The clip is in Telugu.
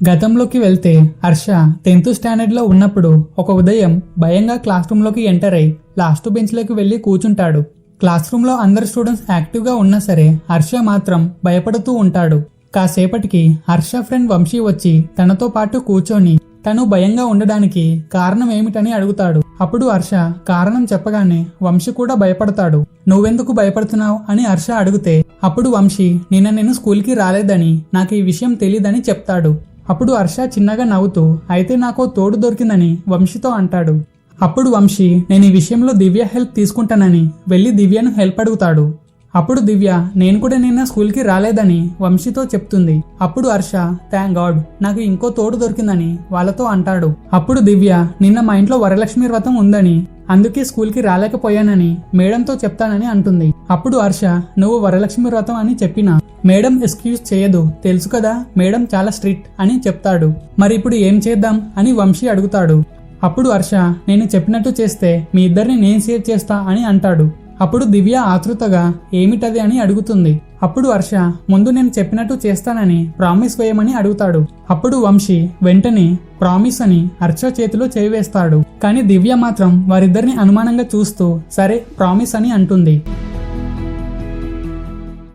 గతంలోకి వెళ్తే హర్ష 10th స్టాండర్డ్లో ఉన్నప్పుడు ఒక ఉదయం భయంగా క్లాస్ రూమ్లోకి ఎంటర్ అయి లాస్ట్ బెంచ్లోకి వెళ్లి కూర్చుంటాడు. క్లాస్ రూమ్లో అందరు స్టూడెంట్స్ యాక్టివ్గా ఉన్నా సరే హర్ష మాత్రం భయపడుతూ ఉంటాడు. కాసేపటికి హర్ష ఫ్రెండ్ వంశీ వచ్చి తనతో పాటు కూర్చొని తను భయంగా ఉండడానికి కారణం ఏమిటని అడుగుతాడు. అప్పుడు హర్ష కారణం చెప్పగానే వంశీ కూడా భయపడతాడు. నువ్వెందుకు భయపడుతున్నావు అని హర్ష అడిగితే అప్పుడు వంశీ నేను స్కూల్కి రాలేదని నాకు ఈ విషయం తెలీదని చెప్తాడు. అప్పుడు హర్ష చిన్నగా నవ్వుతూ అయితే నాకో తోడు దొరికిందని వంశీతో అంటాడు. అప్పుడు వంశీ నేను ఈ విషయంలో దివ్య హెల్ప్ తీసుకుంటానని వెళ్లి దివ్యను హెల్ప్ అడుగుతాడు. అప్పుడు దివ్య నేను కూడా నిన్న స్కూల్కి రాలేదని వంశీతో చెప్తుంది. అప్పుడు హర్ష థ్యాంక్ గాడ్ నాకు ఇంకో తోడు దొరికిందని వాళ్ళతో అంటాడు. అప్పుడు దివ్య నిన్న మా ఇంట్లో వరలక్ష్మి వ్రతం ఉందని అందుకే స్కూల్కి రాలేకపోయానని మేడంతో చెప్తానని అంటుంది. అప్పుడు హర్ష నువ్వు వరలక్ష్మి వ్రతం అని చెప్పినా మేడం ఎక్స్క్యూజ్ చేయదు తెలుసు కదా, మేడం చాలా స్ట్రిక్ట్ అని చెప్తాడు. మరి ఇప్పుడు ఏం చేద్దాం అని వంశీ అడుగుతాడు. అప్పుడు హర్ష నేను చెప్పినట్టు చేస్తే మీ ఇద్దరిని నేను సేవ్ చేస్తా అని అంటాడు. అప్పుడు దివ్య ఆతృతగా ఏమిటది అని అడుగుతుంది. అప్పుడు హర్ష ముందు నేను చెప్పినట్టు చేస్తానని ప్రామిస్ వేయమని అడుగుతాడు. అప్పుడు వంశీ వెంటనే ప్రామిస్ అని హర్ష చేతిలో చేయి వేస్తాడు. కానీ దివ్య మాత్రం వారిద్దరిని అనుమానంగా చూస్తూ సరే ప్రామిస్ అని అంటుంది.